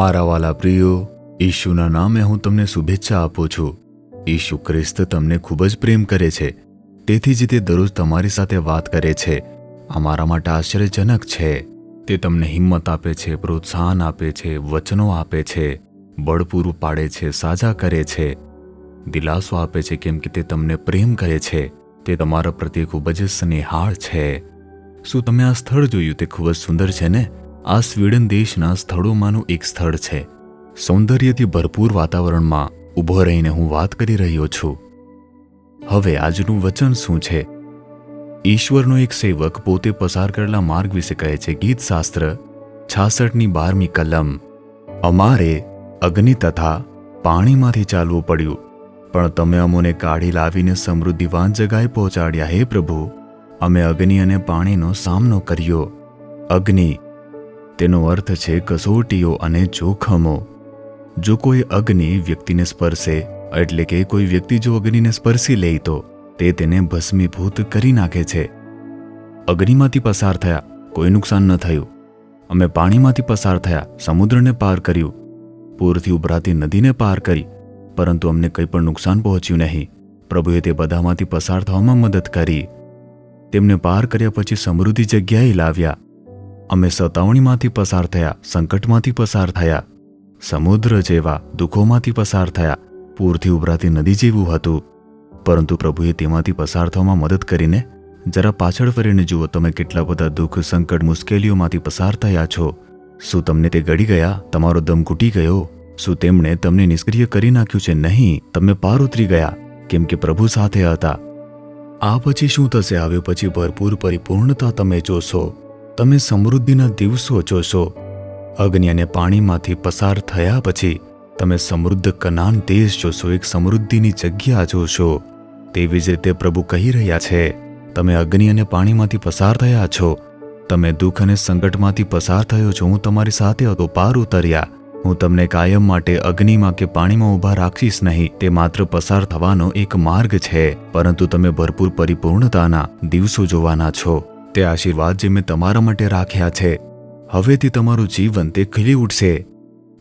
મારા વાલા પ્રિયો, ઈશુના નામે હું તમને શુભેચ્છા આપું છું। ઈશુ ખ્રિસ્ત તમને ખૂબ જ પ્રેમ કરે છે, તેથી જ તે દરરોજ તમારી સાથે વાત કરે છે। આ મારા માટે આશ્ચર્યજનક છે। તે તમને હિંમત આપે છે, પ્રોત્સાહન આપે છે, વચનો આપે છે, બળ પૂરું પાડે છે, સાજા કરે છે, દિલાસો આપે છે, કેમ કે તે તમને પ્રેમ કરે છે। તે તમારા પ્રત્યે ખૂબ જ સ્નેહાળ છે। શું તમે આ સ્થળ જોયું? તે ખૂબ જ સુંદર છે ને? આ સ્વીડન દેશના સ્થળોમાંનું એક સ્થળ છે। સૌંદર્યથી ભરપૂર વાતાવરણમાં ઊભો રહીને હું વાત કરી રહ્યો છું। હવે આજનું વચન શું છે? ઈશ્વરનો એક સેવક પોતે પસાર કરેલા માર્ગ વિશે કહે છે। ગીતશાસ્ત્ર 66ની 12મી કલમ। અમારે અગ્નિ તથા પાણીમાંથી ચાલવું પડ્યું, પણ તમે અમોને કાઢી લાવીને સમૃદ્ધિવાન જગાએ પહોંચાડ્યા। હે પ્રભુ, અમે અગ્નિ અને પાણીનો સામનો કર્યો। અગ્નિ તેનો અર્થ છે કસોટીઓ અને જોખમો। જો કોઈ અગ્નિ વ્યક્તિને સ્પર્શે, એટલે કે કોઈ વ્યક્તિ જો અગ્નિને સ્પર્શી લે તો તે તેને ભસ્મીભૂત કરી નાખે છે। અગ્નિમાંથી પસાર થયા, કોઈ નુકસાન ન થયું। અમે પાણીમાંથી પસાર થયા, સમુદ્રને પાર કર્યું, પૂરથી ઉભરાતી નદીને પાર કરી, પરંતુ અમને કંઈ પણ નુકસાન પહોંચ્યું નહીં। પ્રભુએ તે બધામાંથી પસાર થવામાં મદદ કરી। તેમને પાર કર્યા પછી સમૃદ્ધિ જગ્યાએ લાવ્યા। અમે સતાવણીમાંથી પસાર થયા, સંકટમાંથી પસાર થયા, સમુદ્ર જેવા દુઃખોમાંથી પસાર થયા, પૂરથી ઉભરાતી નદી જેવું હતું, પરંતુ પ્રભુએ તેમાંથી પસાર થવામાં મદદ કરીને જરા પાછળ ફરીને જુઓ, તમે કેટલા બધા દુઃખ, સંકટ, મુશ્કેલીઓમાંથી પસાર થયા છો। શું તમને તે ગળી ગયા? તમારો દમ ઘૂટી ગયો? શું તેમણે તમને નિષ્ક્રિય કરી નાખ્યું છે? નહીં, તમે પાર ઉતરી ગયા, કેમ કે પ્રભુ સાથે હતા। આ પછી શું થશે? હવે પછી ભરપૂર પરિપૂર્ણતા તમે જોશો। તમે સમૃદ્ધિના દિવસો જોશો। અગ્નિ અને પાણીમાંથી પસાર થયા પછી તમે સમૃદ્ધ કનાન દેશ જોશો, એક સમૃદ્ધિની જગ્યા જોશો। તેવી જ રીતે પ્રભુ કહી રહ્યા છે, તમે અગ્નિ અને પાણીમાંથી પસાર થયા છો, તમે દુઃખ અને સંકટમાંથી પસાર થયો છો, હું તમારી સાથે હતો, પાર ઉતર્યા। હું તમને કાયમ માટે અગ્નિમાં કે પાણીમાં ઊભા રાખીશ નહીં। તે માત્ર પસાર થવાનો એક માર્ગ છે, પરંતુ તમે ભરપૂર પરિપૂર્ણતાના દિવસો જોવાના છો। તે આશીર્વાદ જે મેં તમારા માટે રાખ્યા છે, હવેથી તમારું જીવન તે ખીલી ઉઠશે,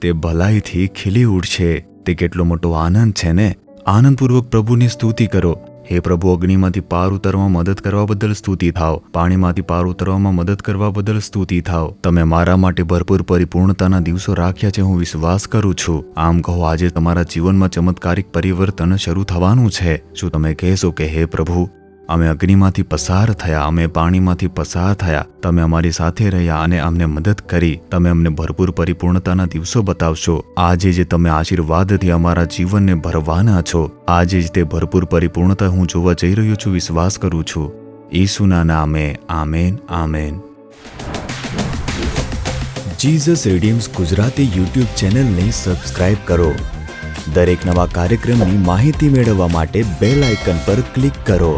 તે ભલાઈથી ખીલી ઉઠશે। તે કેટલો મોટો આનંદ છે ને! આનંદપૂર્વક પ્રભુની સ્તુતિ કરો। હે પ્રભુ, અગ્નિમાંથી પાર ઉતરવામાં મદદ કરવા બદલ સ્તુતિ થાવ, પાણીમાંથી પાર ઉતરવામાં મદદ કરવા બદલ સ્તુતિ થાવ। તમે મારા માટે ભરપૂર પરિપૂર્ણતાના દિવસો રાખ્યા છે, હું વિશ્વાસ કરું છું। આમ કહો, આજે તમારા જીવનમાં ચમત્કારિક પરિવર્તન શરૂ થવાનું છે। શું તમે કહેશો કે હે પ્રભુ, અમે અગ્નિમાંથી પસાર થયા, અમે પાણીમાંથી પસાર થયા, તમે અમારી સાથે રહ્યા અને અમને મદદ કરી, તમે અમને ભરપૂર પરિપૂર્ણતાના દિવસો બતાવશો। આજે જે તમે આશીર્વાદથી અમારા જીવનને ભરવાના છો, આજે જ તે ભરપૂર પરિપૂર્ણતા હું જોવા જઈ રહ્યો છું, વિશ્વાસ કરું છું। ઈસુના નામે amen, amen. Jesus redeems Gujarati YouTube ચેનલને સબસ્ક્રાઇબ કરો। દરેક નવા કાર્યક્રમની માહિતી મેળવવા માટે બેલ આઇકન પર ક્લિક કરો।